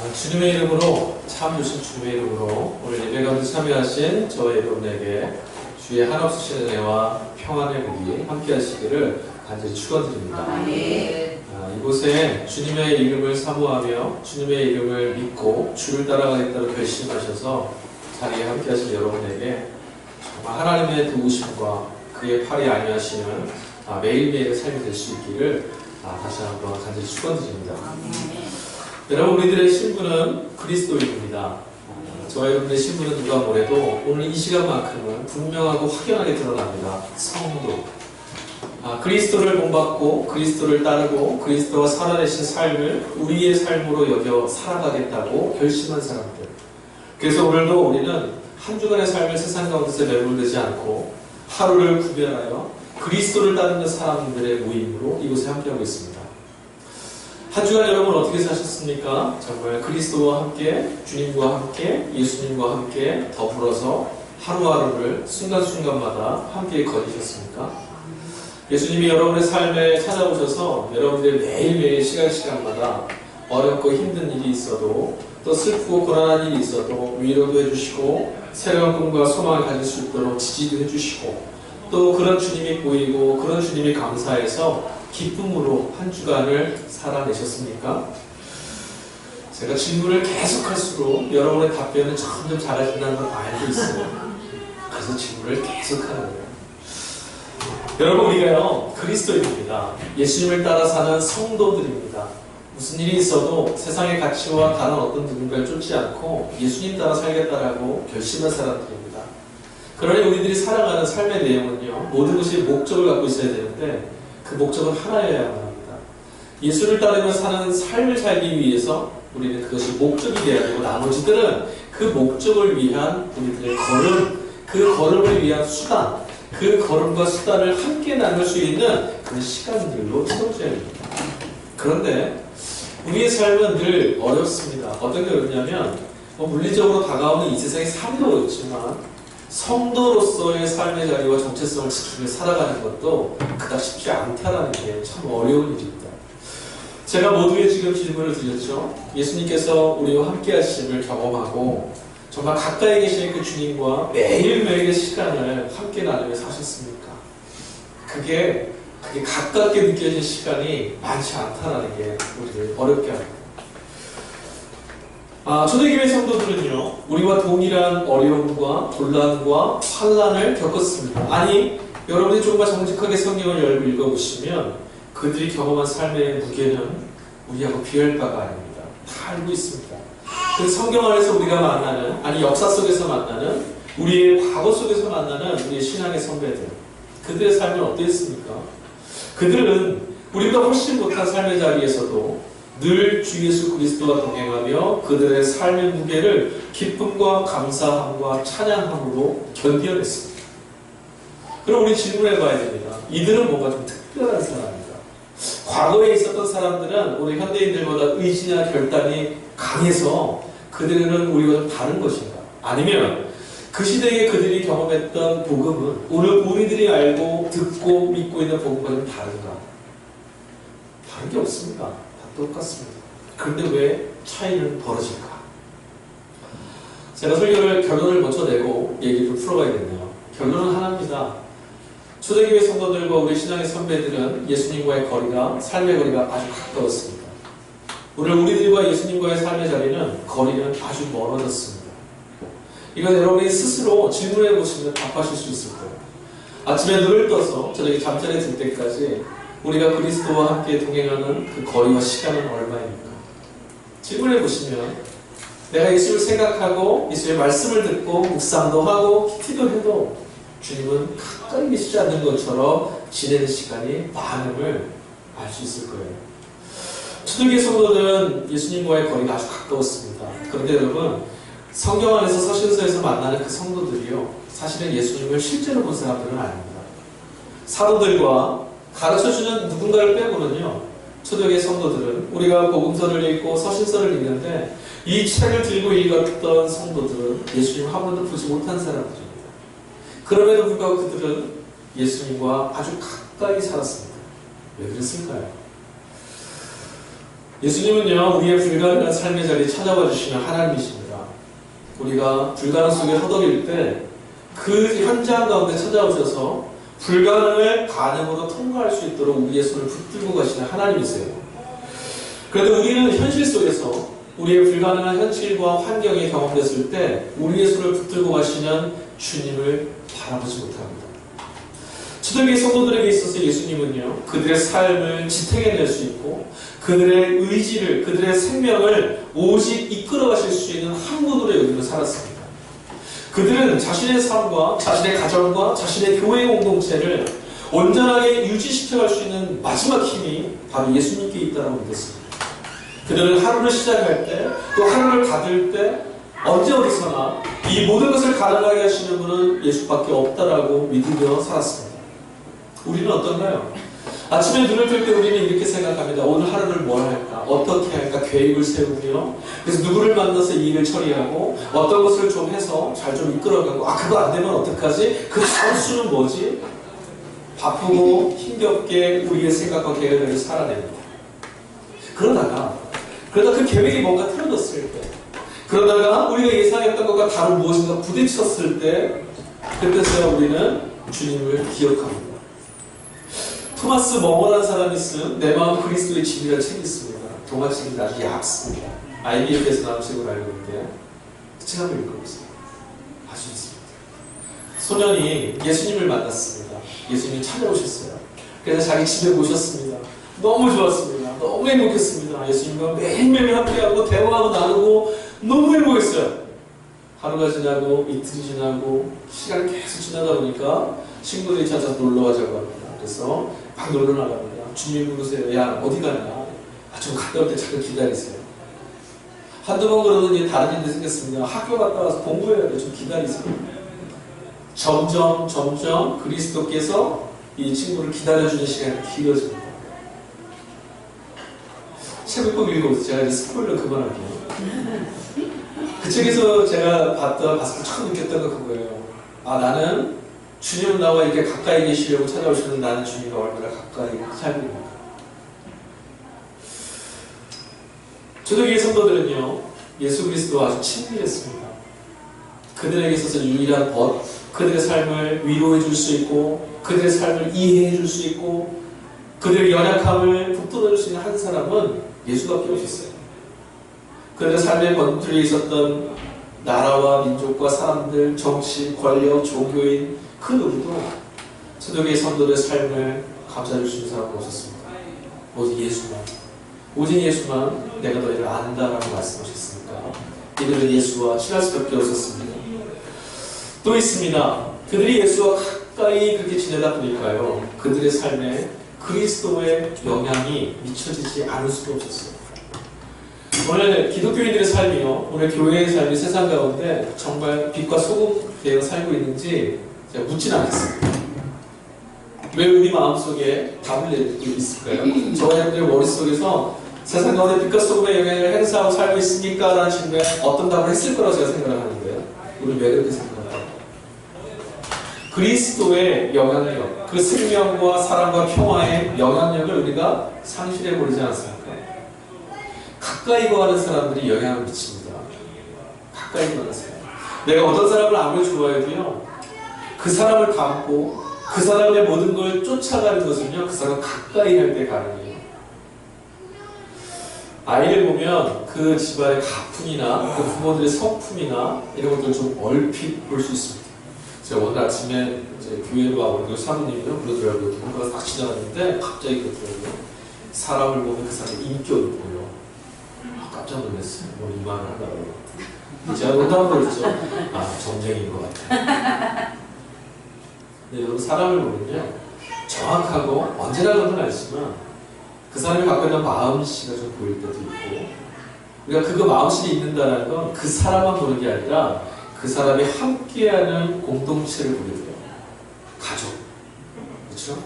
주님의 이름으로, 참 주신 주님의 이름으로 오늘 예배 가운데 참여하신 저와 여러분에게 주의 한없으신 은혜와 평안의 복이 함께 하시기를 간절히 축원드립니다. 이곳에 주님의 이름을 사모하며 주님의 이름을 믿고 주를 따라가겠다고 결심하셔서 자리에 함께 하신 여러분에게 정말 하나님의 도우심과 그의 팔이 알미하시는 매일매일의 삶이 될 수 있기를 다시 한번 간절히 축원드립니다. 여러분, 우리들의 신분은 그리스도인입니다. 저와 여러분의 신분은 누가 뭐래도 오늘 이 시간만큼은 분명하고 확연하게 드러납니다. 성도. 그리스도를 본받고 그리스도를 따르고 그리스도와 살아내신 삶을 우리의 삶으로 여겨 살아가겠다고 결심한 사람들. 그래서 오늘도 우리는 한 주간의 삶을 세상 가운데서 매몰되지 않고 하루를 구별하여 그리스도를 따르는 사람들의 모임으로 이곳에 함께하고 있습니다. 한 주간 여러분 어떻게 사셨습니까? 정말 그리스도와 함께, 주님과 함께, 예수님과 함께 더불어서 하루하루를 순간순간마다 함께 거니셨습니까? 예수님이 여러분의 삶에 찾아오셔서 여러분들의 매일매일 시간마다 어렵고 힘든 일이 있어도 또 슬프고 고난한 일이 있어도 위로도 해주시고 새로운 꿈과 소망을 가질 수 있도록 지지도 해주시고 또 그런 주님이 보이고 그런 주님이 감사해서 기쁨으로 한 주간을 살아내셨습니까? 제가 질문을 계속할수록 여러분의 답변은 점점 작아진다는 걸 알고 있어요. 그래서 질문을 계속하는 거예요. 여러분, 우리가요 그리스도인입니다. 예수님을 따라 사는 성도들입니다. 무슨 일이 있어도 세상의 가치와 다른 어떤 누군가를 쫓지 않고 예수님 따라 살겠다라고 결심한 사람들입니다. 그러니 우리들이 살아가는 삶의 내용은요 모든 것이 목적을 갖고 있어야 되는데 그 목적은 하나여야만 합니다. 예수를 따르며 사는 삶을 살기 위해서 우리는 그것이 목적이 되어야 되고 나머지들은 그 목적을 위한 우리들의 걸음, 그 걸음을 위한 수단, 그 걸음과 수단을 함께 나눌 수 있는 그 시간들로 채워져야 합니다. 그런데 우리의 삶은 늘 어렵습니다. 어떤 게 어렵냐면 물리적으로 다가오는 이 세상의 삶도 어렵지만 성도로서의 삶의 자리와 정체성을 지키며 살아가는 것도 그닥 쉽지 않다라는 게 참 어려운 일입니다. 제가 모두의 지금 질문을 드렸죠. 예수님께서 우리와 함께 하심을 경험하고 정말 가까이 계신 그 주님과 매일매일의 시간을 함께 나누며 사셨습니까? 그게 가깝게 느껴진 시간이 많지 않다라는 게 우리를 어렵게 합니다. 초대교회 성도들은요 우리와 동일한 어려움과 곤란과 환난을 겪었습니다. 아니, 여러분이 조금만 정직하게 성경을 열고 읽어보시면 그들이 경험한 삶의 무게는 우리하고 비할 바가 아닙니다. 다 알고 있습니다. 그 성경 안에서 우리가 만나는, 아니 역사 속에서 만나는, 우리의 과거 속에서 만나는 우리의 신앙의 선배들, 그들의 삶은 어땠습니까? 그들은 우리보다 훨씬 못한 삶의 자리에서도 늘 주 예수 그리스도와 동행하며 그들의 삶의 무게를 기쁨과 감사함과 찬양함으로 견뎌냈습니다. 그럼 우리 질문해봐야 됩니다. 이들은 뭔가 좀 특별한 사람입니다. 과거에 있었던 사람들은 우리 현대인들보다 의지나 결단이 강해서 그들은 우리가 좀 다른 것인가? 아니면 그 시대에 그들이 경험했던 복음은 오늘 우리들이 알고 듣고 믿고 있는 복음과 좀 다른가? 다른 게 없습니다. 똑같습니다. 그런데 왜 차이는 벌어질까? 제가 설교를 결론을 먼저 내고 얘기를 풀어가야겠네요. 결론은 하나입니다. 초대교회 성도들과 우리 신앙의 선배들은 예수님과의 거리가, 삶의 거리가 아주 가까웠습니다. 오늘 우리들과 예수님과의 삶의 자리는 거리는 아주 멀어졌습니다. 이건 여러분이 스스로 질문해 보시면 답하실 수 있을 거예요. 아침에 눈을 떠서 저녁에 잠자리에 들 때까지 우리가 그리스도와 함께 동행하는 그 거리와 시간은 얼마입니까? 질문해 보시면 내가 예수를 생각하고 예수의 말씀을 듣고 묵상도 하고 기도도 해도 주님은 가까이 계시지 않는 것처럼 지내는 시간이 많음을 알 수 있을 거예요. 초대교회 성도들은 예수님과의 거리가 아주 가까웠습니다. 그런데 여러분, 성경 안에서 서신서에서 만나는 그 성도들이요 사실은 예수님을 실제로 본 사람들은 아닙니다. 사도들과 가르쳐주는 누군가를 빼고는요 초대교회 성도들은 우리가 복음서를 읽고 서신서를 읽는데 이 책을 들고 읽었던 성도들은 예수님 한 번도 보지 못한 사람들입니다. 그럼에도 불구하고 그들은 예수님과 아주 가까이 살았습니다. 왜 그랬을까요? 예수님은요, 우리의 불가능한 삶의 자리에 찾아와 주시는 하나님이십니다. 우리가 불가능 속에 허덕일 때 그 현장 가운데 찾아오셔서 불가능을 가능으로 통과할 수 있도록 우리의 손을 붙들고 가시는 하나님이세요. 그런데 우리는 현실 속에서 우리의 불가능한 현실과 환경이 경험됐을 때 우리의 손을 붙들고 가시는 주님을 바라보지 못합니다. 초대교회 성도들에게 있어서 예수님은요, 그들의 삶을 지탱해낼 수 있고 그들의 의지를, 그들의 생명을 오직 이끌어 가실 수 있는 한 분으로 여기며 살았습니다. 그들은 자신의 삶과 자신의 가정과 자신의 교회 공동체를 온전하게 유지시켜갈 수 있는 마지막 힘이 바로 예수님께 있다고 믿었습니다. 그들은 하루를 시작할 때, 또 하루를 닫을 때, 언제 어디서나 이 모든 것을 가능하게 하시는 분은 예수밖에 없다라고 믿으며 살았습니다. 우리는 어떤가요? 아침에 눈을 뜰 때 우리는 이렇게 생각합니다. 오늘 하루를 뭘 할까? 어떻게 할까? 계획을 세우며, 그래서 누구를 만나서 이 일을 처리하고, 어떤 것을 좀 해서 잘 좀 이끌어가고, 그거 안 되면 어떡하지? 그 다음 수는 뭐지? 바쁘고 힘겹게 우리의 생각과 계획을 살아냅니다. 그러다가 그 계획이 뭔가 틀어졌을 때, 그러다가 우리가 예상했던 것과 다른 무엇인가 부딪혔을 때, 그때서야 우리는 주님을 기억합니다. 토마스 멍어라는 사람이 쓴 내 마음 그리스도의 집이라는 책이 있습니다. 동화책이 아주 얇습니다. IBF에서 나온 책으로 알고 있는데 그 책 한번 읽어보세요. 아주 좋습니다. 소년이 예수님을 만났습니다. 예수님이 찾아오셨어요. 그래서 자기 집에 모셨습니다. 너무 좋았습니다. 너무 행복했습니다. 예수님과 매일매일 함께하고 대화하고 나누고 너무 행복했어요. 하루가 지나고 이틀이 지나고 시간이 계속 지나다 보니까 친구들이 찾아서 놀러가자고 합니다. 그래서 막 놀러 나갑니다. 주님 부르세요. 야, 어디 가냐? 좀 갔다 올 때 잠깐 기다리세요. 한두 번 그러더니 다른 일이 생겼습니다. 학교 갔다 와서 공부해야 돼. 좀 기다리세요. 점점 그리스도께서 이 친구를 기다려주는 시간이 길어집니다. 책을 꼭 읽어보세요. 제가 이제 스포일러 그만할게요. 그 책에서 제가 봤을 때 처음 느꼈던 건 그거예요. 나는 주님은 나와 이렇게 가까이 계시려고 찾아오시는 나는 주님과 얼마나 가까이 살고 있는가. 초대교회 성도들은요, 예수 그리스도와 아주 친밀했습니다. 그들에게 있어서 유일한 벗, 그들의 삶을 위로해 줄 수 있고, 그들의 삶을 이해해 줄 수 있고, 그들의 연약함을 북돋아 줄 수 있는 한 사람은 예수밖에 없었어요. 그들의 삶에 번들어 있었던 나라와 민족과 사람들, 정치, 권력, 종교인 그 누구도 초대교회 성도들의 삶을 감싸줄 수 있는 사람은 없었습니다. 오직 예수만. 오직 예수만 내가 너희를 안다라고 말씀하셨으니까 이들은 예수와 친할 수밖에 없었습니다. 또 있습니다. 그들이 예수와 가까이 그렇게 지내다 보니까요, 그들의 삶에 그리스도의 영향이 미쳐지지 않을 수가 없었어요. 오늘 기독교인들의 삶이요, 오늘 교회의 삶이 세상 가운데 정말 빛과 소금 되어 살고 있는지 제가 묻지는 않겠습니다. 왜 우리 마음속에 답을 내리고 있을까요? 저와 여러분들 머릿속에서 세상 가운데 빛과 소금의 영향을 행사하고 살고 있습니까? 라는 질문에 어떤 답을 했을 거라고 제가 생각을 하는데요. 우리 왜 그렇게 생각할까요? 그리스도의 영향력, 그 생명과 사랑과 평화의 영향력을 우리가 상실해버리지 않습니까? 가까이 거하는 사람들이 영향을 미칩니다. 가까이 거하는 사람. 내가 어떤 사람을 아무리 좋아해도요, 그 사람을 닮고 그 사람의 모든 걸 쫓아가는 것은요, 그 사람 가까이 할 때 가능해요. 아이를 보면 그 집안의 가풍이나 그 부모들의 성품이나 이런 것들을 좀 얼핏 볼 수 있습니다. 제가 오늘 아침에 이제 교회로 와보니까 사모님이요 그러더라고요. 누군가 딱 지나갔는데 갑자기 그러더라고요. 사람을 보면 그 사람의 인격을 보여. 깜짝 놀랐어요. 뭐 이만을 하다고. 제가 농담으로 했죠. 점쟁이인 것 같아요. 근데 여러분, 사람을 보면요, 정확하고 언제나 그런 건 알지만 그 사람이 갖고 있는 마음씨가 좀 보일 때도 있고, 우리가 그 마음씨가 있는다는 건 그 사람만 보는 게 아니라 그 사람이 함께하는 공동체를 보게 돼요. 가족. 그렇죠?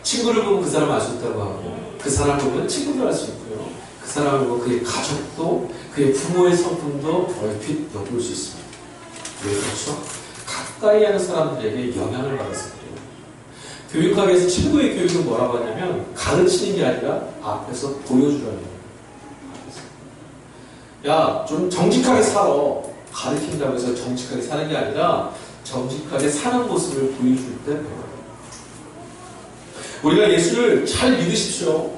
친구를 보면 그 사람 알 수 있다고 하고, 그 사람을 보면 친구도 알 수 있고요. 그 사람을 보면 그의 가족도, 그의 부모의 성품도 얼핏 엿볼 수 있습니다. 왜 그렇죠? 가까이 하는 사람들에게 영향을 받아서 그래요. 교육학에서 최고의 교육은 뭐라고 하냐면 가르치는 게 아니라 앞에서 보여주라는 거예요. 야, 좀 정직하게 살아. 가르친다고 해서 정직하게 사는 게 아니라 정직하게 사는 모습을 보여줄 때 우리가 예수를 잘 믿으십시오.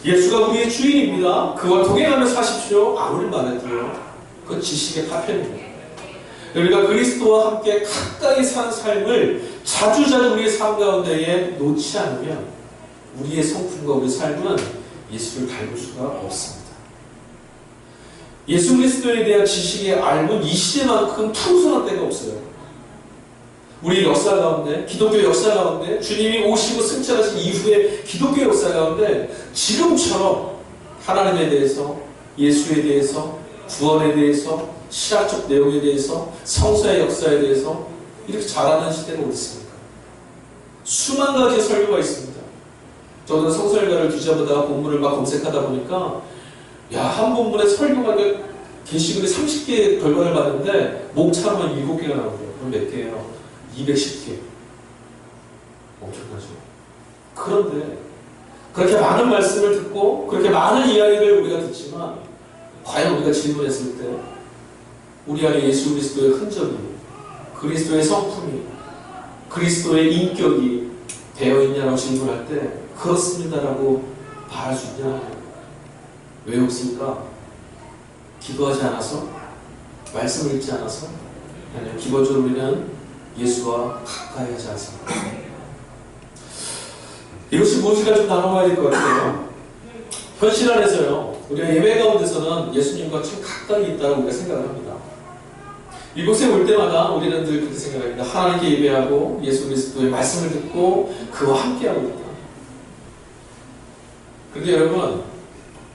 예수가 우리의 주인입니다. 그와 동행하며 사십시오. 아무리 말해도요. 그건 지식의 파편입니다. 우리가 그리스도와 함께 가까이 사는 삶을 자주자주 우리의 삶 가운데에 놓지 않으면 우리의 성품과 우리의 삶은 예수를 닮을 수가 없습니다. 예수 그리스도에 대한 지식의 알은 이 시대만큼 풍성한 때가 없어요. 우리 역사 가운데, 기독교 역사 가운데, 주님이 오시고 승천하신 이후의 기독교 역사 가운데 지금처럼 하나님에 대해서, 예수에 대해서, 구원에 대해서, 신학적 내용에 대해서, 성서의 역사에 대해서 이렇게 잘하는 시대가 어디 있습니까? 수만 가지의 설교가 있습니다. 저는 성서일가를 뒤져보다가 본문을 막 검색하다 보니까 한 본문에 설교가 게시글이 30개 결과를 봤는데 목차로만 7개가 나오고요. 그럼 몇 개예요? 210개. 엄청나죠? 그런데 그렇게 많은 말씀을 듣고 그렇게 많은 이야기를 우리가 듣지만 과연 우리가 질문했을 때 우리 안에 예수 그리스도의 흔적이, 그리스도의 성품이, 그리스도의 인격이 되어 있냐라고 질문할 때 그렇습니다라고 말할 수 있냐? 왜 없습니까? 기도하지 않아서? 말씀을 읽지 않아서? 아니요, 기본적으로 우리는 예수와 가까이 하지 않습니다. 이것이 무엇인가 좀 나눠봐야 될 것 같아요. 현실 안에서요, 우리가 예배 가운데서는 예수님과 참 가까이 있다고 우리가 생각을 합니다. 이곳에 올 때마다 우리는 늘 그렇게 생각합니다. 하나님께 예배하고 예수 그리스도의 말씀을 듣고 그와 함께하고 있다. 그런데 여러분,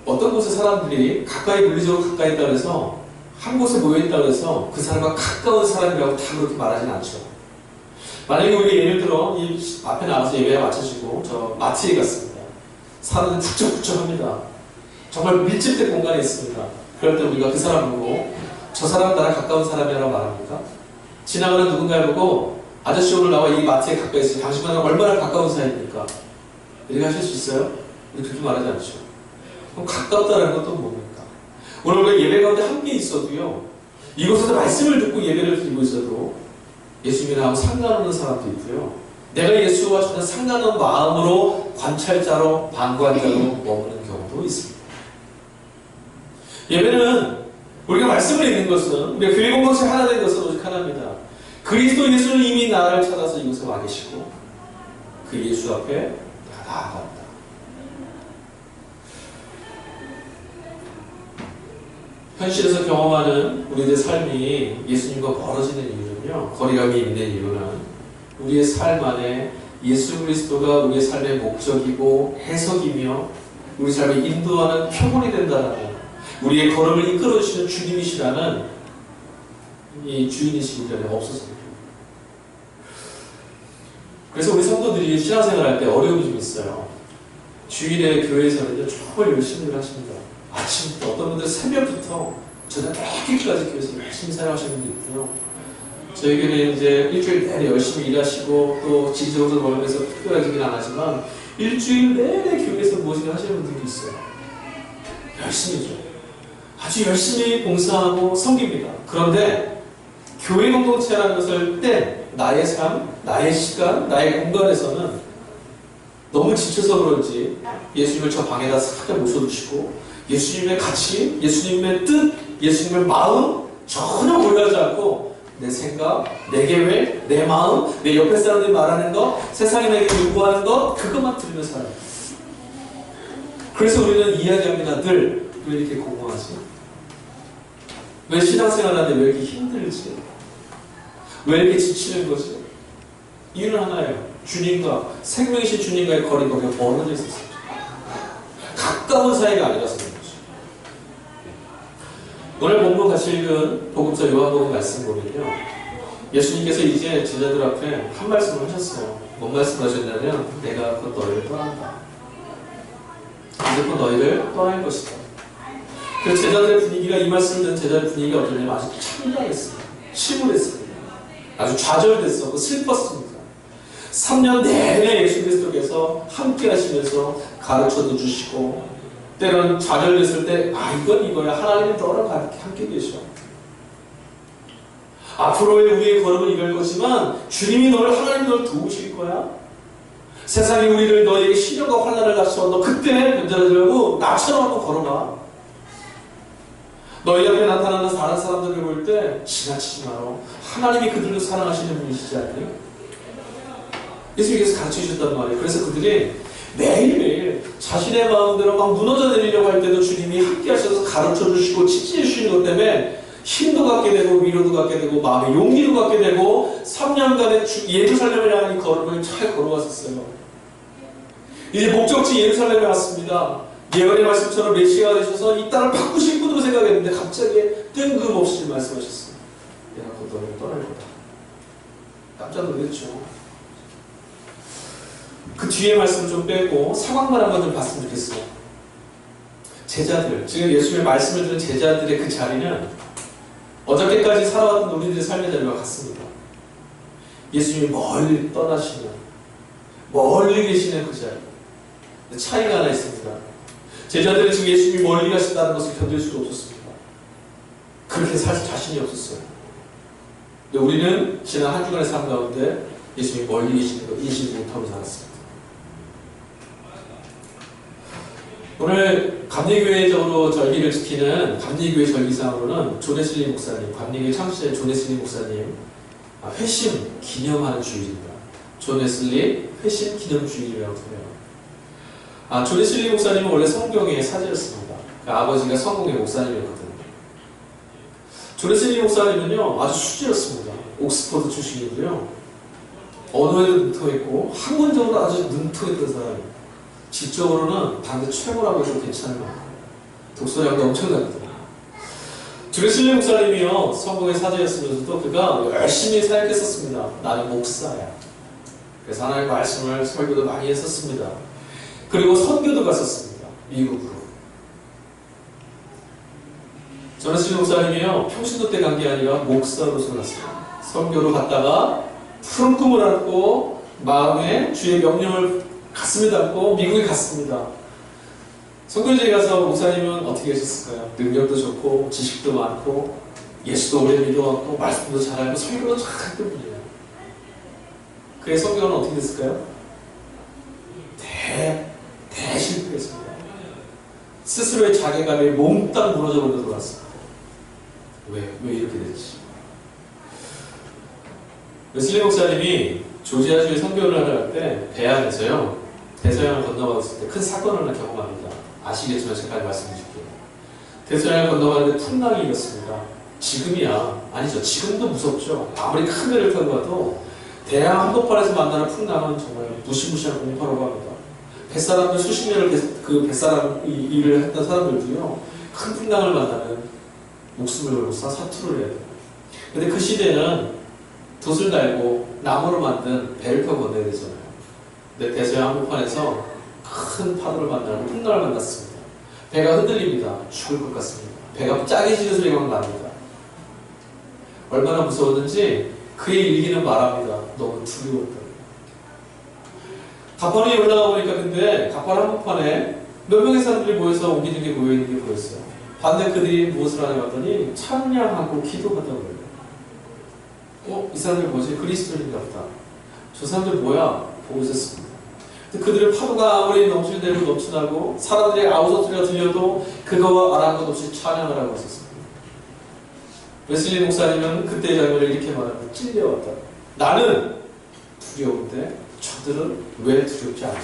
어떤 곳에 사람들이 가까이 물리적으로 가까이 있다고 해서 한 곳에 모여있다고 해서 그 사람과 가까운 사람이라고 다 그렇게 말하진 않죠. 만약에 우리 예를 들어 이 앞에 나가서 예배가 마쳐지고 저 마트에 갔습니다. 사람들이 북적북적합니다. 정말 밀집된 공간에 있습니다. 그럴 때 우리가 그 사람 보고 저 사람 나랑 가까운 사람이라고 말합니까? 지나가는 누군가를 보고 아저씨 오늘 나와 이 마트에 가까이 있어요. 당신과 나랑 얼마나 가까운 사이입니까? 이렇게 하실 수 있어요? 우리 그렇게 말하지 않죠. 그럼 가깝다는 건 또 뭡니까? 오늘 우리가 예배 가운데 함께 있어도요, 이곳에서 말씀을 듣고 예배를 드리고 있어도 예수님이랑 상관없는 사람도 있고요, 내가 예수와 전혀 상관없는 마음으로 관찰자로, 방관자로 머무는 경우도 있습니다. 예배는 우리가 말씀을 읽는 것은, 우리가 교회 공동체 하나 된 것은 오직 하나입니다. 그리스도 예수는 이미 나를 찾아서 이곳에 와 계시고 그 예수 앞에 내가 나아간다. 현실에서 경험하는 우리들의 삶이 예수님과 멀어지는 이유는요, 거리감이 있는 이유는 우리의 삶 안에 예수 그리스도가 우리의 삶의 목적이고 해석이며 우리 삶을 인도하는 표본이 된다는, 우리의 걸음을 이끌어주시는 주님이시라는 이 주인이시기 때문에 없어집니다. 그래서 우리 성도들이 신앙생활 할 때 어려움이 좀 있어요. 주일에 교회에서는 정말 열심히 하십니다. 아침부터, 어떤 분들은 새벽부터 저녁 늦게까지 교회에서 열심히 살아가시는 분도 있고요. 저희 교회는 이제 일주일 내내 열심히 일하시고 또 지지적으로 멀면서 특별하지는 안 하지만 일주일 내내 교회에서 무엇인가 하시는 분들도 있어요. 열심히죠. 아주 열심히 봉사하고 섬깁니다. 그런데 교회 공동체라는 것을 때 나의 삶, 나의 시간, 나의 공간에서는 너무 지쳐서 그런지 예수님을 저 방에다 살짝 모셔두시고 예수님의 가치, 예수님의 뜻, 예수님의 마음 전혀 고려하지 않고 내 생각, 내 계획, 내 마음, 내 옆에 사람들이 말하는 것, 세상이 내게 요구하는 것, 그것만 들으며 살아요. 그래서 우리는 이야기합니다. 늘 왜 이렇게 공허하지? 왜 신앙생활 하는데 왜 이렇게 힘들지? 왜 이렇게 지치는 거지? 이유는 하나예요. 주님과, 생명이신 주님과의 거리가 멀어져 있었어요. 가까운 사이가 아니라서 그런 거죠. 오늘 본문 같이 읽은 복음서 요한복음 말씀 보면요, 예수님께서 이제 제자들 앞에 한 말씀을 하셨어요. 뭔 말씀을 하셨냐면 내가 곧 너희를 떠난다. 이제 곧 너희를 떠날 것이다. 그 제자들의 분위기가, 이 말씀을 듣는 제자들의 분위기가 어떠냐면 아주 참담했습니다. 침울했습니다. 아주 좌절됐었고 슬펐습니다. 3년 내내 예수 그리스도께서 함께 하시면서 가르쳐도 주시고 때로는 좌절됐을 때 이건 이거야. 하나님이 너랑 함께 계셔. 앞으로의 우리의 걸음은 이럴 거지만 주님이 하나님이 널 도우실 거야. 세상이 우리를 너에게 시련과 환난을 갖춰 너 그때 변절하려고 나처럼 한번 걸어봐. 너희 앞에 나타나는 다른 사람들을 볼 때 지나치지 마라. 하나님이 그들도 사랑하시는 분이시지 않니? 예수님께서 가르쳐 주셨단 말이에요. 그래서 그들이 매일매일 자신의 마음대로 막 무너져 내리려고 할 때도 주님이 함께 하셔서 가르쳐 주시고 지지해 주시는 것 때문에 힘도 갖게 되고 위로도 갖게 되고 마음의 용기도 갖게 되고 3년간의 예루살렘을 향한 이 걸음을 잘 걸어왔었어요. 이제 목적지 예루살렘에 왔습니다. 예언의 말씀처럼 메시아가 되셔서 이 땅을 바꾸실 분으로 생각했는데 갑자기 뜬금없이 말씀하셨어요. 내가 곧 너를 떠날 거다. 깜짝 놀랐죠. 그 뒤에 말씀을 좀 빼고 상황만 한번 좀 봤으면 좋겠어요. 제자들, 지금 예수님의 말씀을 들은 제자들의 그 자리는 어저께까지 살아왔던 우리들의 삶의 자리와 같습니다. 예수님이 멀리 떠나시면 멀리 계시는 그 자리. 차이가 하나 있습니다. 제자들은 지금 예수님이 멀리 가신다는 것을 견딜 수가 없었습니다. 그렇게 살 자신이 없었어요. 근데 우리는 지난 한 주간의 삶 가운데 예수님이 멀리 계시는 거 인식 못하고 살았습니다. 오늘 감리교회적으로 절기를 지키는 감리교회 절기상으로는 존 웨슬리 목사님, 감리교회 창시자 존 웨슬리 목사님 회심 기념하는 주일입니다. 존 웨슬리 회심 기념주일이라고 해요. 존 웨슬리 목사님은 원래 성경의 사제였습니다. 그러니까 아버지가 성공의 목사님이었거든요. 존 웨슬리 목사님은요 아주 수지였습니다. 옥스퍼드 출신이고요. 언어에도 능통했고 학문적으로 아주 능통했던 사람입니다. 지적으로는 당대 최고라고 해도 괜찮은 것 같아요. 독서량도 엄청납니다. 존 웨슬리 목사님이요 성공의 사제였으면서도 그가 열심히 사역했었습니다. 나는 목사야. 그래서 하나님의 말씀을 설교도 많이 했었습니다. 그리고 선교도 갔었습니다. 미국으로. 존 웨슬리 목사님이요 평신도 때 간 게 아니라 목사로서 갔습니다. 선교로 갔다가 푸른 꿈을 안고 마음에 주의 명령을 가슴에 담고 미국에 갔습니다. 선교지에 가서 목사님은 어떻게 하셨을까요? 능력도 좋고 지식도 많고 예수도 오래 믿어왔고 말씀도 잘 알고 설교도 잘 했던 분이에요. 그의 선교는 어떻게 됐을까요? 대실패했습니다. 스스로의 자괴감이 몽땅 무너져 버려 돌아왔습니다. 왜 이렇게 됐지? 웨슬리 목사님이 조지아주에 선교를 하러 갈 때 배 안에서요 대서양을 건너갔을 때 큰 사건을 하나 경험합니다. 아시겠지만 제가 말씀드릴게요. 대서양을 건너가는데 풍랑이 일었습니다. 지금이야 아니죠. 지금도 무섭죠. 아무리 큰 배를 타고 가도 대양 한복판에서 만나는 풍랑은 정말 무시무시한 공포라고 합니다. 뱃사람들 수십 년을 그 뱃사람 일을 했던 사람들도요 큰 풍랑을 만나면 목숨을 걸고 사투를 해야 돼요. 근데 그 시대는 돛을 달고 나무로 만든 배를 타고 건너야 되잖아요. 근데 대서양 한복판에서 큰 파도를 만나고 풍랑을 만났습니다. 배가 흔들립니다. 죽을 것 같습니다. 배가 짜게지는 소리가 막 납니다. 얼마나 무서웠는지 그의 일기는 말합니다. 너무 두려웠다. 가판에 올라가 보니까 근데 가판 한복판에 몇 명의 사람들이 모여서 옮기는 게 모여있는 게 보였어요. 반대 그들이 무엇을 하냐 봤더니 찬양하고 기도하다고 해요. 이 사람들 뭐지? 그리스도인인가 보다. 저 사람들 뭐야? 보고 있었습니다. 근데 그들의 파도가 아무리 넘칠 대로 넘쳐나고 사람들의 아우성 소리가 들려도 그거와 아랑곳 없이 찬양을 하고 있었습니다. 웨슬리 목사님은 그때의 장면을 이렇게 말합니다. 찔려왔다. 나는 두려운데 저들은 왜 두렵지 않을까?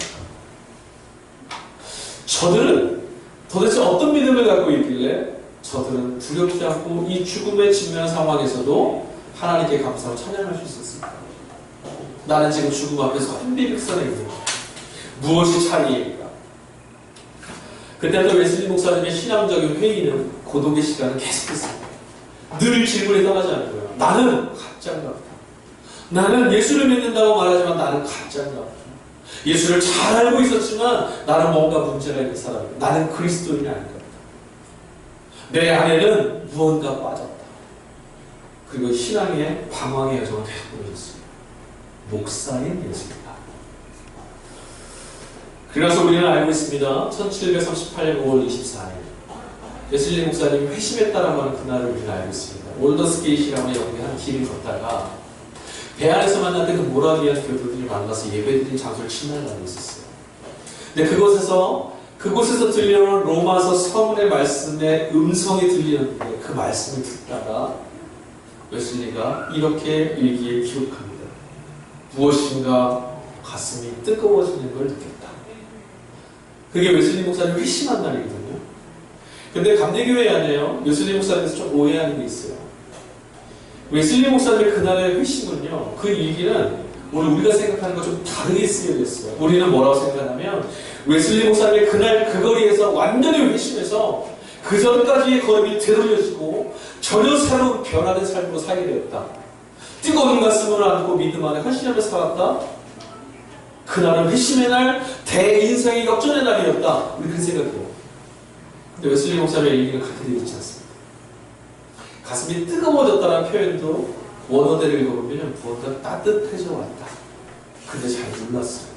저들은 도대체 어떤 믿음을 갖고 있길래 저들은 두렵지 않고 이 죽음에 직면한 상황에서도 하나님께 감사하고 찬양할 수 있었습니다. 나는 지금 죽음 앞에서 혼비백산에 있는 거예요. 무엇이 차이일까? 그때도 웨슬리 목사님의 신앙적인 회의는 고독의 시간은 계속했습니다. 늘 질문에 떠나지 않는 거예요. 나는 가짜인가? 나는 예수를 믿는다고 말하지만 나는 가짜인가? 예수를 잘 알고 있었지만 나는 뭔가 문제가 있는 사람이다. 나는 그리스도인이 아닌가? 내 안에는 무언가 빠졌다. 그리고 신앙의 방황의 여정을 계속 보여줬습니다. 목사인 예수입니다. 그래서 우리는 알고 있습니다. 1738년 5월 24일 웨슬리 목사님이 회심했다라고 하는 그날을 우리는 알고 있습니다. 올더스게이트라고 여기한 길을 걷다가 배 안에서 만났던 그 모라비안 교도들이 만나서 예배드린 장소를 침략하고 있었어요. 근데 그곳에서 들려오는 로마서 서문의 말씀의 음성이 들리는데 그 말씀을 듣다가 웨슬리가 이렇게 일기에 기록합니다. 무엇인가 가슴이 뜨거워지는 걸 느꼈다. 그게 웨슬리 목사님 회심한 날이거든요. 근데 감리교회 안에요, 웨슬리 목사님에서 좀 오해하는 게 있어요. 웨슬리 목사님의 그날의 회심은요, 그 일기는 오늘 우리가 생각하는 것 좀 다르게 쓰여졌어요. 우리는 뭐라고 생각하냐면 웨슬리 목사님의 그날 그 거리에서 완전히 회심해서 그 전까지의 걸음이 되돌려지고 전혀 새로운 변화된 삶으로 살게 되었다. 뜨거운 가슴으로 안고 믿음 안에 헌신하며 살았다. 그날은 회심의 날, 대인생의 역전의 날이었다. 우리 그렇게 생각해요. 근데 웨슬리 목사님의 일기가 그렇게 되어 있지 않습니다. 가슴이 뜨거워졌다는 표현도 원어대를 읽어보면 무언가 따뜻해져 왔다. 근데 잘 몰랐어요.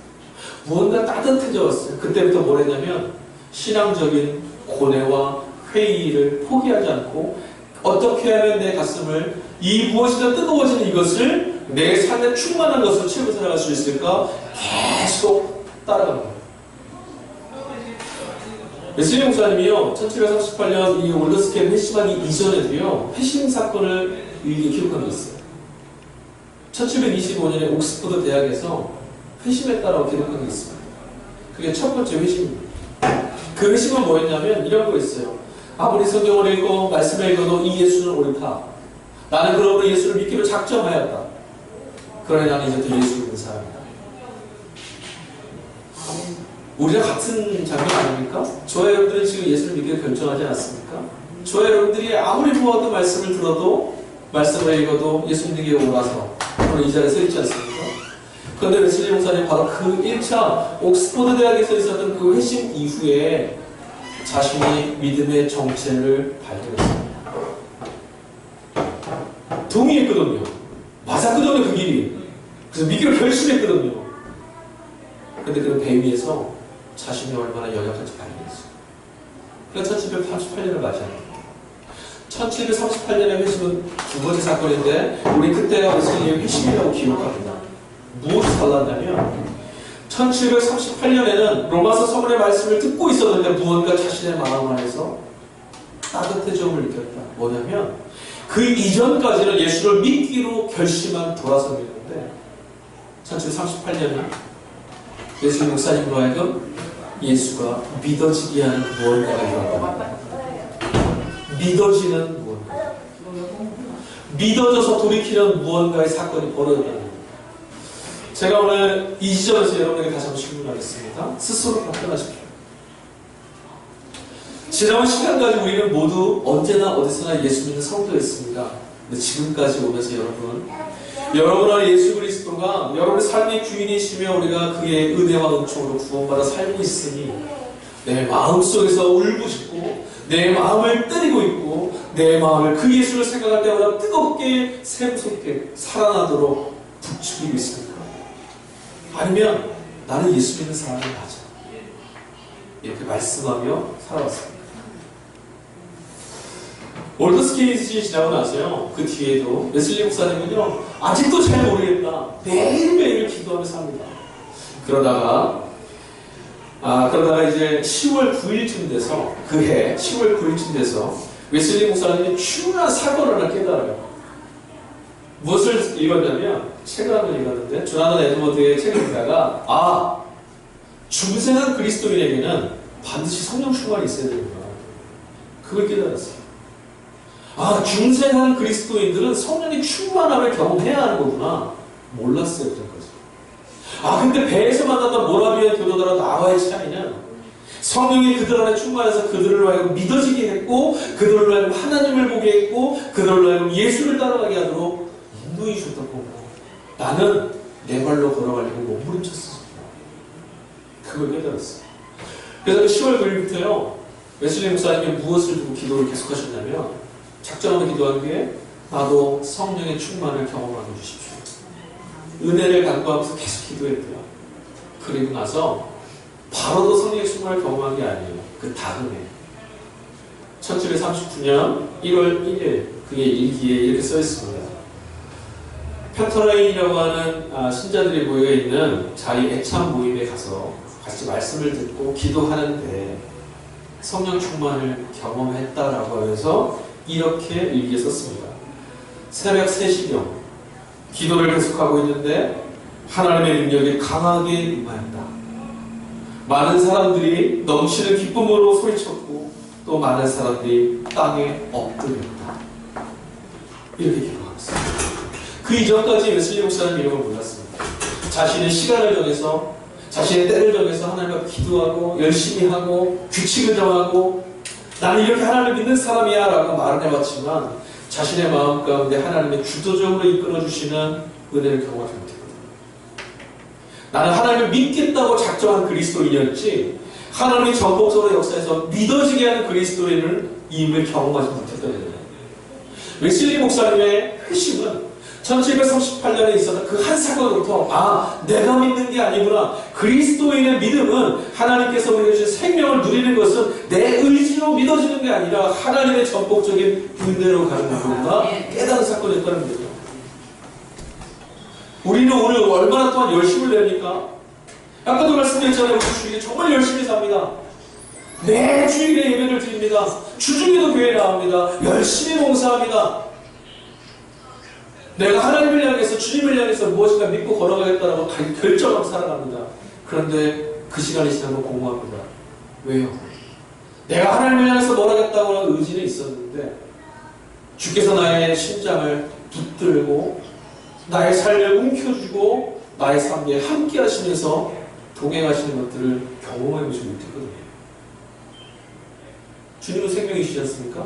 무언가 따뜻해져 왔어요. 그때부터 뭘 했냐면 신앙적인 고뇌와 회의를 포기하지 않고 어떻게 하면 내 가슴을 이 무엇이든 뜨거워지는 이것을 내 삶에 충만한 것으로 채우고 살아갈 수 있을까 계속 따라가는 거예요. 웨슬리 목사님이요 1738년 이 올더스케일 회심하기 이전에도요 회심 사건을 일기에 기록한 게 있어요. 1725년에 옥스퍼드 대학에서 회심했다라고 기록한 게 있습니다. 그게 첫 번째 회심입니다. 그 회심은 뭐였냐면 이런 거 있어요. 아무리 성경을 읽고 말씀을 읽어도 이 예수는 옳다. 나는 그러므로 예수를 믿기로 작정하였다. 그러니 나는 이제 또 예수를 믿는 사람이다. 우리랑 같은 장면 아닙니까? 저와 여러분들은 지금 예수를 믿기로 결정하지 않았습니까? 저와 여러분들이 아무리 모아도 말씀을 들어도 말씀을 읽어도 예수 믿는 게 옳아서 오늘 이 자리에 서 있지 않습니까? 그런데 웨슬리 목사님 바로 그 1차 옥스퍼드 대학에서 있었던 그 회심 이후에 자신이 믿음의 정체를 발견했습니다. 동의했거든요. 맞았거든요, 그 길이. 그래서 믿기로 결심했거든요. 근데 그 배 위에서 자신이 얼마나 연약한지 발견했어요. 그래서 1738년을 맞이합니다. 1738년의 회심은 두 번째 사건인데 우리 그때가 웨슬리의 회심이라고 기록합니다. 무엇이 달랐냐면 1738년에는 로마서 서문의 말씀을 듣고 있었는데 무언가 자신의 마음 안에서 따뜻해짐을 느꼈다. 뭐냐면 그 이전까지는 예수를 믿기로 결심한 돌아섬이었는데 1738년은 웨슬리 목사님으로 하여금 예수가 믿어지게 하는 무언가가 일어납니다. 믿어지는 무언가. 믿어져서 돌이키는 무언가의 사건이 벌어졌다는 겁니다. 제가 오늘 이 지점에서 여러분에게 다시 한번 질문하겠습니다. 스스로 답변하십시오. 지나온 시간까지 우리는 모두 언제나 어디서나 예수 믿는 성도였습니다. 근데 지금까지 오면서 여러분 안에 예수 그리스도가 여러분의 삶의 주인이시며 우리가 그의 은혜와 은총으로 구원받아 살고 있으니 내 마음속에서 울부짖고 내 마음을 때리고 있고 내 마음을 그 예수를 생각할 때마다 뜨겁게 샘솟게 살아나도록 부추기고 있습니까? 아니면 나는 예수 믿는 사람이 맞아. 이렇게 말씀하며 살아왔습니다. 올더스케이지 지나고 나서요. 그 뒤에도 웨슬리 목사님은요. 아직도 잘 모르겠다. 매일매일 기도하며 삽니다. 그러다가 이제 10월 9일쯤 돼서 그해 10월 9일쯤 돼서 웨슬리 목사님이 중요한 사건을 하나 깨달아요. 무엇을 읽었냐면 책을 한번 읽었는데 조나단 에드워드의 책을 읽다가 중생한 그리스도인에게는 반드시 성령 충만이 있어야 되는구나. 그걸 깨달았어요. 중생한 그리스도인들은 성령의 충만함을 경험해야 하는 거구나. 몰랐어요, 그전까지. 근데 배에서 만났던 모라비안 교도들과 나와의 차이는 성령이 그들 안에 충만해서 그들을 하여금 믿어지게 했고, 그들을 하여금 하나님을 보게 했고, 그들을 하여금 예수를 따라가게 하도록 인도해 주셨다고. 나는 내 발로 걸어가려고 몸부림쳤어. 그걸 깨달았어요. 그래서 10월 9일부터요, 웨슬리 목사님이 무엇을 두고 기도를 계속하셨냐면, 작정하며 기도한 게 나도 성령의 충만을 경험하게 해주십시오. 은혜를 간구하면서 계속 기도했대요. 그리고 나서 바로도 성령의 충만을 경험한 게 아니에요. 그 다음에 1739년 1월 1일 그의 일기에 이렇게 써 있습니다. 편터라인이라고 하는 신자들이 모여 있는 자기 애참 모임에 가서 같이 말씀을 듣고 기도하는데 성령 충만을 경험했다라고 하면서 이렇게 일기에 썼습니다. 새벽 3시경 기도를 계속하고 있는데 하나님의 능력이 강하게 임하였다. 많은 사람들이 넘치는 기쁨으로 소리쳤고 또 많은 사람들이 땅에 엎드렸다. 이렇게 기도하고 있습니다. 그 이전까지 웨슬리 목사는 이런 걸 몰랐습니다. 자신의 시간을 정해서 자신의 때를 정해서 하나님 앞에 기도하고 열심히 하고 규칙을 정하고 나는 이렇게 하나님을 믿는 사람이야 라고 말은 해봤지만 자신의 마음 가운데 하나님의 주도적으로 이끌어주시는 은혜를 경험하지 못했거든요. 나는 하나님을 믿겠다고 작정한 그리스도인이었지 하나님의 전폭적으로 역사에서 믿어지게 하는 그리스도인을 임을 경험하지 못했거든요. 웨슬리 목사님의 회심은 1738년에 있었던 그 한 사건으로부터 내가 믿는 게 아니구나. 그리스도인의 믿음은 하나님께서 우리에게 주신 생명을 누리는 것은 내 의지로 믿어지는 게 아니라 하나님의 전폭적인 은혜로 가는 거구나 깨달은 사건이었다는 거죠. 우리는 오늘 얼마나 동안 열심을 냅니까? 아까도 말씀드렸잖아요. 우리 주일에 정말 열심히 삽니다. 매 주일에 예배를 드립니다. 주중에도 교회에 나옵니다. 열심히 봉사합니다. 내가 하나님을 향해서 주님을 향해서 무엇인가 믿고 걸어가겠다라고 결정하고 살아갑니다. 그런데 그 시간이 지나면 공허합니다. 왜요? 내가 하나님을 향해서 뭘 하겠다고 하는 의지는 있었는데 주께서 나의 심장을 붙들고 나의 삶을 움켜쥐고 나의 삶에 함께 하시면서 동행하시는 것들을 경험해보지 못했거든요. 주님은 생명이시지 않습니까?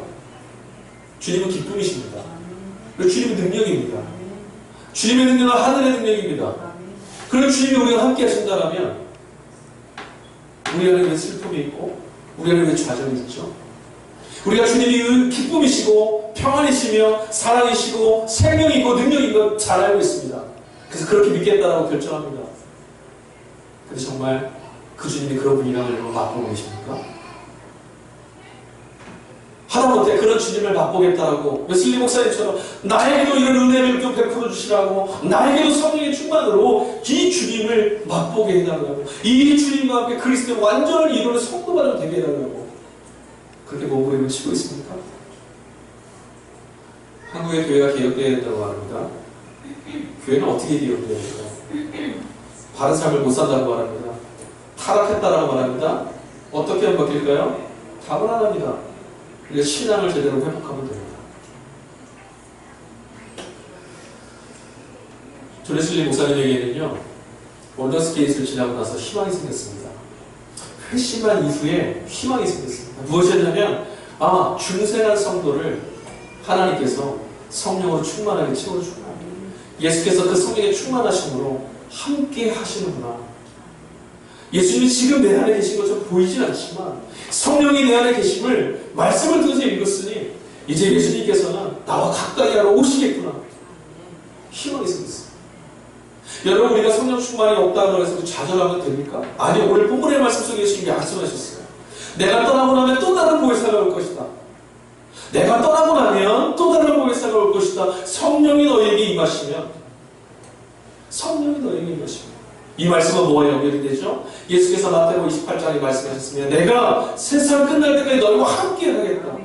주님은 기쁨이십니다. 주님의 능력입니다. 주님의 능력은 하늘의 능력입니다. 그런 주님이 우리가 함께 하신다면 우리 안에 왜 슬픔이 있고 우리 안에 왜 좌절이 있죠? 우리가 주님이 기쁨이시고 평안이시며 사랑이시고 생명이고 능력인 것 잘 알고 있습니다. 그래서 그렇게 믿겠다라고 결정합니다. 근데 정말 그 주님이 그런 분이라는 걸 맛보고 계십니까? 하다못해 그런 주님을 맛보겠다라고 웨슬리 목사님처럼 나에게도 이런 은혜를 좀 베풀어 주시라고 나에게도 성령의 충만으로 이 주님을 맛보게 해달라고 이 주님과 함께 그리스도의 완전을 이루는 성도가 되게 해달라고 그렇게 몸부림을 치고 있습니까? 한국의 교회가 개혁되어야 된다고 합니다. 교회는 어떻게 개혁되어야 될까요? 바른 삶을 못 산다고 말합니다. 타락했다라고 말합니다. 어떻게 하면 바뀔까요? 답은 하나입니다. 우리가 신앙을 제대로 회복하면 됩니다. 존 웨슬리 목사님에게는요, 월더스 게이트를 지나고 나서 희망이 생겼습니다. 회심한 이후에 희망이 생겼습니다. 무엇이었냐면, 중생한 성도를 하나님께서 성령으로 충만하게 채워주구나. 예수께서 그 성령에 충만하심으로 함께 하시는구나. 예수님이 지금 내 안에 계신 것처럼 보이진 않지만 성령이 내 안에 계심을 말씀을 통해서 읽었으니 이제 예수님께서는 나와 가까이 하러 오시겠구나. 희망이 생겼어요. 여러분 우리가 성령 충만이 없다고 해서 좌절하면 됩니까? 아니요. 오늘 본문의 말씀 속에 예수님이 약속하셨어요. 내가 떠나고 나면 또 다른 보혜사가 올 것이다. 내가 떠나고 나면 또 다른 보혜사가 올 것이다. 성령이 너에게 임하시면 성령이 너에게 임하시면 이 말씀은 뭐와 연결이 되죠? 예수께서 마태복음 28장에 말씀하셨으면 내가 세상 끝날 때까지 너희와 함께 하겠다.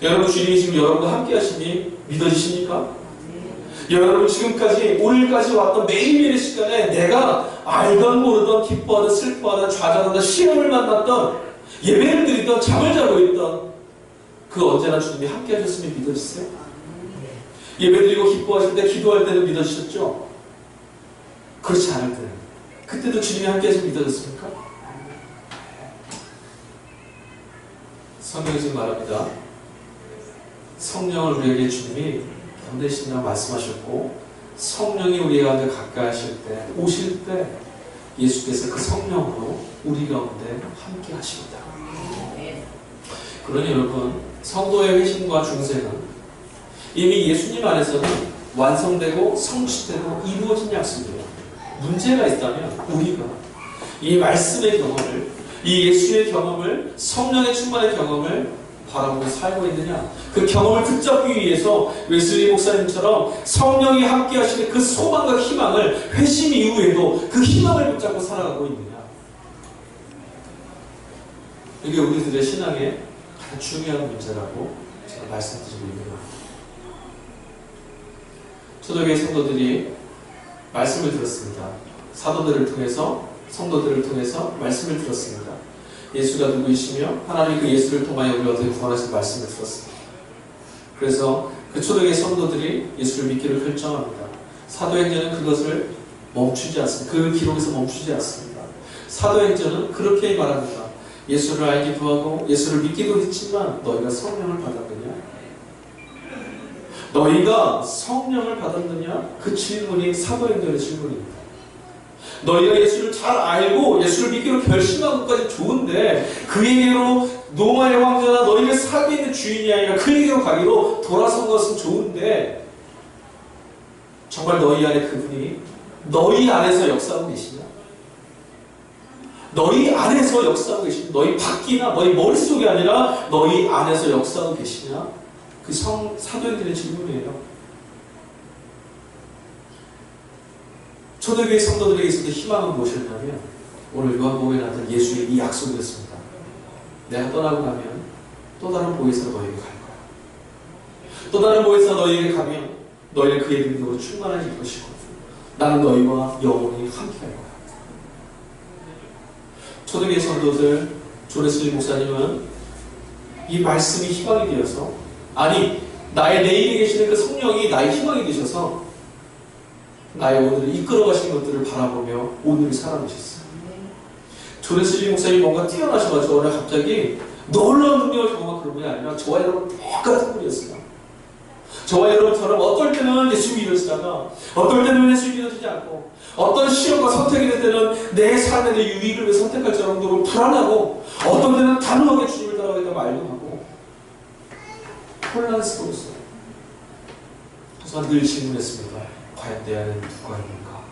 여러분 주님이 지금 여러분과 함께 하시니 믿어지십니까? 여러분 지금까지 오늘까지 왔던 매일매일의 시간에 내가 알던 모르던 기뻐하던 슬퍼하던 좌절하던 시험을 만났던 예배를 드리던 잠을 자고 있던 그 언제나 주님이 함께 하셨으면 믿어지세요? 예배 드리고 기뻐하실 때 기도할 때는 믿어지셨죠? 그렇지 않을 때는 그때도 주님이 함께 하시면 믿어졌습니까? 성경이 지금 말합니다. 성령을 우리에게 주님이 보내신다고 말씀하셨고 성령이 우리 가운데 가까이 하실 때 오실 때 예수께서 그 성령으로 우리 가운데 함께 하십니다. 그러니 여러분 성도의 회심과 중생은 이미 예수님 안에서는 완성되고 성취되고 이루어진 약속이에요. 문제가 있다면 우리가 이 말씀의 경험을, 이 예수의 경험을, 성령의 충만의 경험을 바라보고 살고 있느냐? 그 경험을 붙잡기 위해서 웨슬리 목사님처럼 성령이 함께 하시는 그 소망과 희망을 회심 이후에도 그 희망을 붙잡고 살아가고 있느냐? 이게 우리들의 신앙의 가장 중요한 문제라고 제가 말씀드리고 있는 겁니다. 초대교회 성도들이 말씀을 들었습니다. 사도들을 통해서, 성도들을 통해서 말씀을 들었습니다. 예수가 누구이시며 하나님이 그 예수를 통하여 우리를 어떻게 구원하실 말씀을 들었습니다. 그래서 그 초대교회 성도들이 예수를 믿기를 결정합니다. 사도행전은 그것을 멈추지 않습니다. 그 기록에서 멈추지 않습니다. 사도행전은 그렇게 말합니다. 예수를 알기도 하고 예수를 믿기도 했지만 너희가 성령을 받았느냐? 너희가 성령을 받았느냐? 그 질문이 사도행전의 질문입니다. 너희가 예수를 잘 알고 예수를 믿기로 결심한 것까지 좋은데 그에게로 로마의 황제나 너희를 살게 있는 주인이 아니라 그에게로 가기로 돌아선 것은 좋은데 정말 너희 안에 그분이 너희 안에서 역사하고 계시냐? 너희 안에서 역사하고 계시냐? 너희 밖이나 너희 머릿속이 아니라 너희 안에서 역사하고 계시냐? 그 사도행전의 질문이에요. 초대교회 성도들에게 있어서 희망은 무엇이었냐면 오늘 요한복음에 나왔던 예수의 이 약속이었습니다. 내가 떠나고 나면 또 다른 보혜사가 너에게 갈 거야. 또 다른 보혜사가 너에게 가면 너희를 그의 능력으로 충만하실 것이고 나는 너희와 영원히 함께 할 거야. 초대교회 성도들 존 웨슬리 목사님은 이 말씀이 희망이 되어서 나의 내일에 계시는 그 성령이 나의 희망이 되셔서 나의 오늘을 이끌어 가시는 것들을 바라보며 오늘을 살아내셨어요. 존 웨슬리 목사님이 뭔가 뛰어나셔가지고 오늘 갑자기 놀라운 능력을 경험한 그런 분이 아니라 저와 여러분 똑같은 분이었어요. 저와 여러분처럼 어떨 때는 예수 믿으시다가 어떨 때는 예수 믿어지지 않고 어떤 시험과 선택이 될 때는 내 삶의 내 유익을 위해 선택할 정도로 불안하고 어떤 때는 단호하게 주님을 따라가겠다 말도 하고 혼란스러웠어요. 하지만 늘 질문했습니다. 과연 내 안에는 누가 있는가?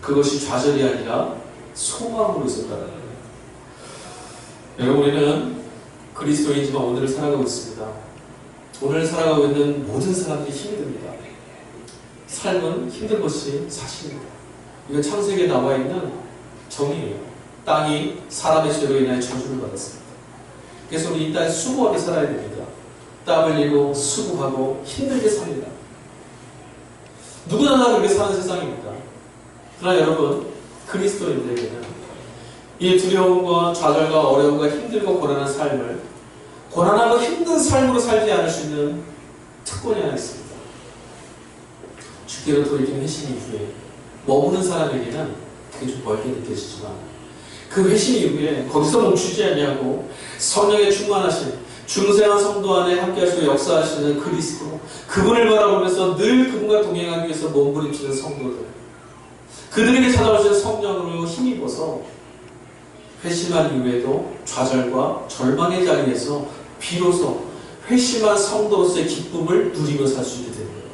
그것이 좌절이 아니라 소망으로 있었다는 거예요. 여러분, 우리는 그리스도인이지만 오늘을 살아가고 있습니다. 오늘을 살아가고 있는 모든 사람들이 힘이 듭니다. 삶은 힘든 것이 사실입니다. 이건 창세기에 나와 있는 정의예요. 땅이 사람의 죄로 인하여 저주를 받았습니다. 그래서 우리 이 땅에 수고하게 살아야 됩니다. 땀 흘리고 수고하고 힘들게 삽니다. 누구나 다 그렇게 사는 세상입니다. 그러나 여러분, 그리스도인들에게는 이 두려움과 좌절과 어려움과 힘들고 고난한 삶을 고난하고 힘든 삶으로 살지 않을 수 있는 특권이 하나 있습니다. 주께로 돌이킨 회심 이후에 머무는 사람에게는 그게 좀 멀게 느껴지지만 그 회심 이후에 거기서 멈추지 아니하고 성령의 충만하신 중생한 성도 안에 함께 하시고 역사하시는 그리스도, 그분을 바라보면서 늘 그분과 동행하기 위해서 몸부림치는 성도들, 그들에게 찾아오시는 성령으로 힘입어서 회심한 이후에도 좌절과 절망의 자리에서 비로소 회심한 성도로서의 기쁨을 누리며 살 수 있게 됩니다.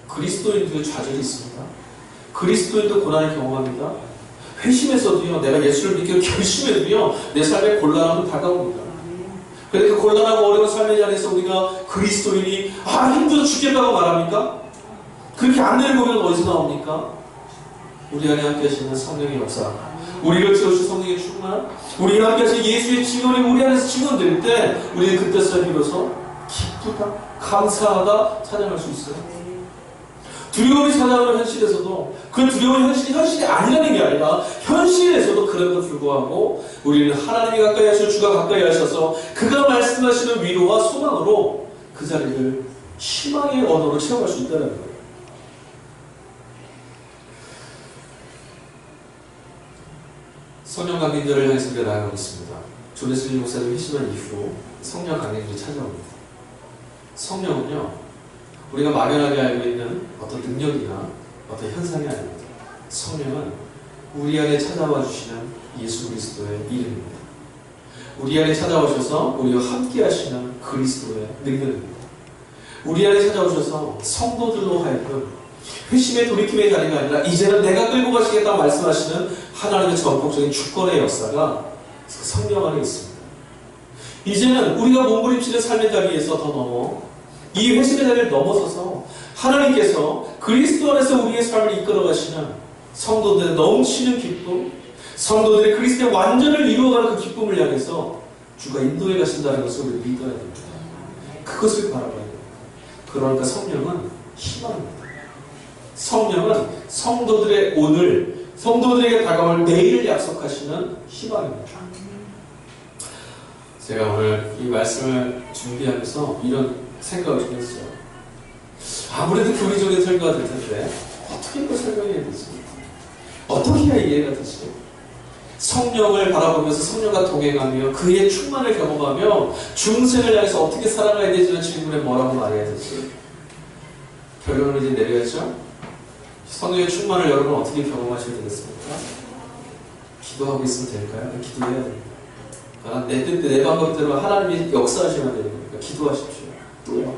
그리스도인도 좌절이 있습니다. 그리스도인도 고난을 경험합니다. 회심에서도요, 내가 예수를 믿기로 결심해도요, 내 삶에 곤란함은 다가옵니다. 그런데 그 곤란하고 어려운 삶의 자리에서 우리가 그리스도인이 힘들어 죽겠다고 말합니까? 그렇게 안내를 보면 어디서 나옵니까? 우리 안에 함께 하시는 성령의 역사, 우리를 채우신 성령의 충만, 우리가 함께 하시는 예수의 증언이 우리 안에서 증언될 때 우리는 그때서 비로소 기쁘다, 감사하다 찬양할 수 있어요. 두려움이 찾아오는 현실에서도 그 두려운 현실이 현실이 아니라는 게 아니라 현실에서도 그럼에도 불구하고 우리는 하나님이 가까이 하시고 주가 가까이 하셔서 그가 말씀하시는 위로와 소망으로 그 자리를 희망의 언어로 채워갈 수 있다는 거예요. 성령 강림절을 향해서 우리가 나아가고 있습니다. 존 웨슬리 목사님 회심한 이후 성령 강림절이 찾아옵니다. 성령은요, 우리가 막연하게 알고 있는 어떤 능력이나 어떤 현상이 아닙니다. 성령은 우리 안에 찾아와 주시는 예수 그리스도의 이름입니다. 우리 안에 찾아오셔서 우리와 함께 하시는 그리스도의 능력입니다. 우리 안에 찾아오셔서 성도들로 하여금 회심의 돌이킴의 자리가 아니라 이제는 내가 끌고 가시겠다고 말씀하시는 하나님의 전폭적인 주권의 역사가 성령 안에 있습니다. 이제는 우리가 몸부림치는 삶의 자리에서 더 넘어 이 회심의 자리를 넘어서서 하나님께서 그리스도 안에서 우리의 삶을 이끌어 가시는 성도들의 넘치는 기쁨, 성도들의 그리스도의 완전을 이루어가는 그 기쁨을 향해서 주가 인도해 가신다는 것을 우리 믿어야 됩니다. 그것을 바라봐야 돼요. 그러니까 성령은 희망입니다. 성령은 성도들의 오늘, 성도들에게 다가올 내일을 약속하시는 희망입니다. 제가 오늘 이 말씀을 준비하면서 이런 생각을 좀 했어요. 아무래도 교리적인 설교가 될 텐데 어떻게 이걸 설명해야 되지? 어떻게 해야 이해가 되지? 성령을 바라보면서 성령과 동행하며 그의 충만을 경험하며 중생을 향해서 어떻게 살아가야 되지는 질문에 뭐라고 말해야 되지? 결론을 이제 내려야죠. 성령의 충만을 여러분 어떻게 경험하셔야 되겠습니까? 기도하고 있으면 될까요? 기도해야 됩니다. 내 뜻, 내 방법대로 하나님이 역사하시면 되는 거니까 기도하십시오. 또요.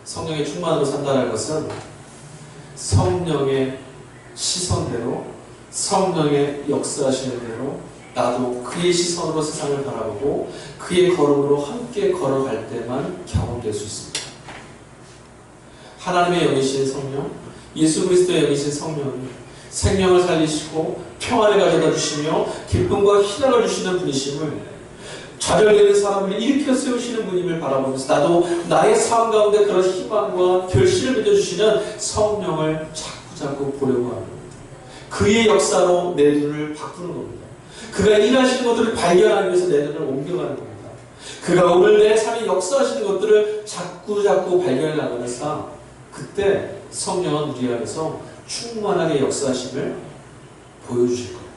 성령의 충만으로 산다는 것은 성령의 시선대로, 성령의 역사하시는 대로 나도 그의 시선으로 세상을 바라보고 그의 걸음으로 함께 걸어갈 때만 경험될 수 있습니다. 하나님의 영이신 성령, 예수 그리스도의 영이신 성령이 생명을 살리시고 평안을 가져다 주시며 기쁨과 희락을 주시는 분이심을, 좌절되는 사람을 일으켜 세우시는 분임을 바라보면서 나도 나의 삶 가운데 그런 희망과 결실을 맺어주시는 성령을 자꾸 보려고 하는 겁니다. 그의 역사로 내 눈을 바꾸는 겁니다. 그가 일하시는 것들을 발견하기 위해서 내 눈을 옮겨가는 겁니다. 그가 오늘 내 삶에 역사하시는 것들을 자꾸 발견해 나가는 삶, 그때 성령은 우리 안에서 충만하게 역사하심을 보여주실 거예요.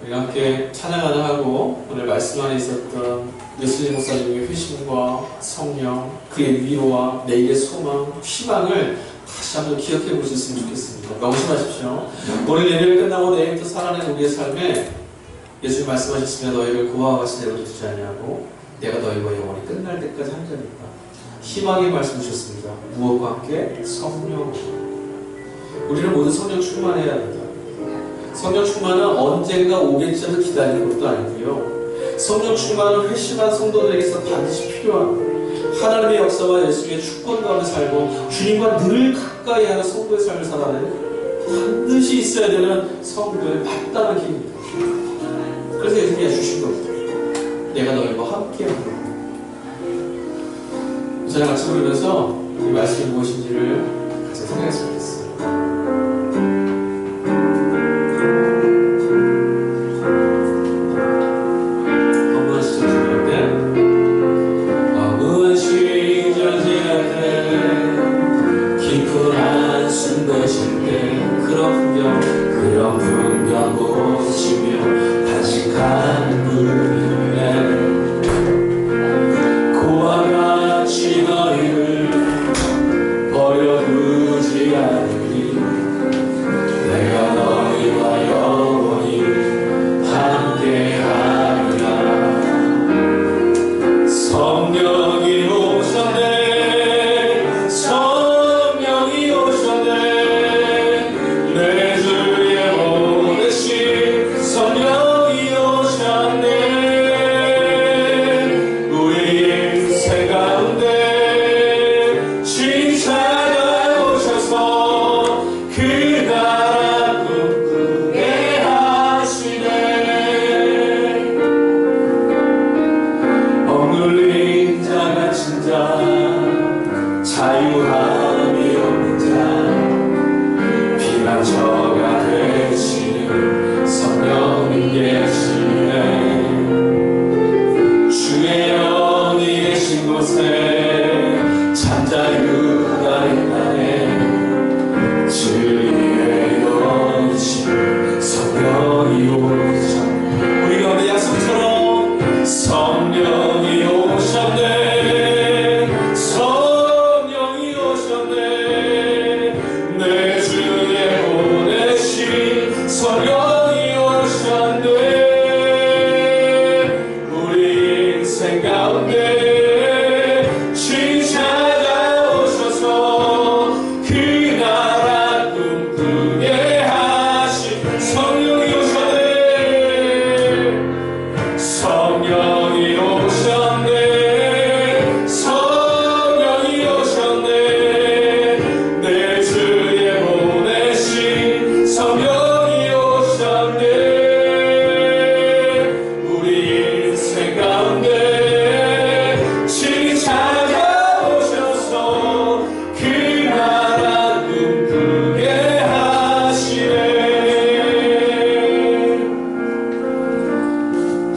우리 함께 찬양 하나 하고 오늘 말씀 안에 있었던 예수님 목사님의 회심과 성령, 그의 위로와 내일의 소망, 희망을 다시 한번 기억해 보셨으면 좋겠습니다. 명심하십시오. 오늘 예배를 끝나고 내일부터 살아낸 우리의 삶에 예수님 말씀하셨으면 너희를 고아와 같이 내버려두지 아니하고 내가 너희와 영원히 끝날 때까지 함께하리라. 희망의 말씀 주셨습니다. 무엇과 함께? 성령. 우리는 모두 성령 충만해야 합니다. 성령 충만은 언젠가 오겠지 하면서 기다리는 것도 아니고요. 성령 충만은 회심한 성도들에게서 반드시 필요한 하나님의 역사와 예수님의 주권 가운데 살고 주님과 늘 가까이 하는 성도의 삶을 살아내는 반드시 있어야 되는 성도의 마땅한 길입니다. 그래서 예수님이 주신 겁니다. 내가 너희와 함께하리라. 저랑 같이 부르면서 이 말씀이 무엇인지를 같이 생각했으면 좋겠어요. 어머니 시절 때 어머니 시절 때 깊은 한숨 내쉴 때 그런 풍경 보시며 단식하는 분의 고와 같이 너희를 버려두지 않으리.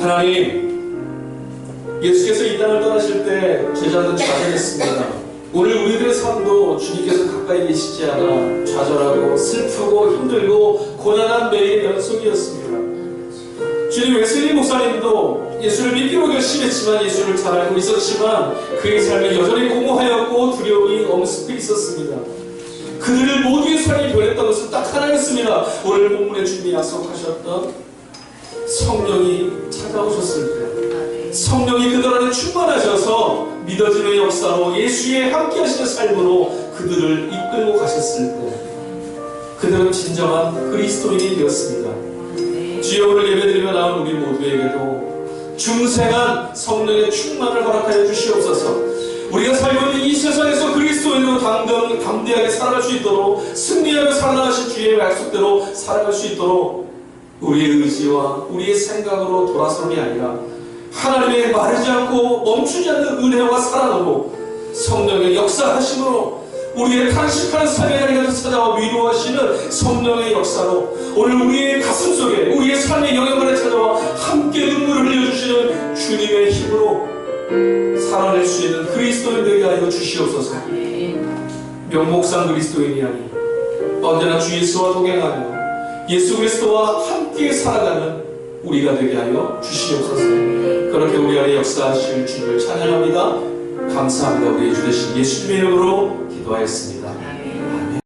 하나님, 예수께서 이 땅을 떠나실 때 제자들은 좌절했습니다. 오늘 우리들의 삶도 주님께서 가까이 계시지 않아 좌절하고 슬프고 힘들고 고난한 매일 연속이었습니다. 주님, 웨슬리 목사님도 예수를 믿기로 결심했지만 예수를 잘 알고 있었지만 그의 삶에 여전히 공허하였고 두려움이 엄습해 있었습니다. 그들을 모두의 삶이 변했던 것은 딱 하나였습니다. 오늘 본문에 주님이 약속하셨던 성령이 찾아오셨을 때, 성령이 그들 안에 충만하셔서 믿어지는 역사로 예수의 함께 하시는 삶으로 그들을 이끌고 가셨을 때 그들은 진정한 그리스도인이 되었습니다. 주여, 오늘 예배드리며 나온 우리 모두에게도 중생한 성령의 충만을 허락하여 주시옵소서. 우리가 살고 있는 이 세상에서 그리스도인으로 담대하게 살아갈 수 있도록, 승리하며 살아나가신 주의 약속대로 살아갈 수 있도록 우리의 의지와 우리의 생각으로 돌아서는 게 아니라 하나님의 마르지 않고 멈추지 않는 은혜와 사랑으로 성령의 역사하심으로 우리의 탄식하는 삶의 자리에서 찾아와 위로하시는 성령의 역사로 오늘 우리의 가슴 속에 우리의 삶의 영역을 찾아와 함께 눈물을 흘려주시는 주님의 힘으로 살아낼 수 있는 그리스도인 되게 하여 주시옵소서. 명목상 그리스도인이 아닌 언제나 주 예수와 동행하며 예수 그리스도와 함께 살아가는 우리가 되게 하여 주시옵소서. 그렇게 우리 안에 역사하실 주님을 찬양합니다. 감사합니다. 우리의 주 되신 예수님의 이름으로 기도하였습니다.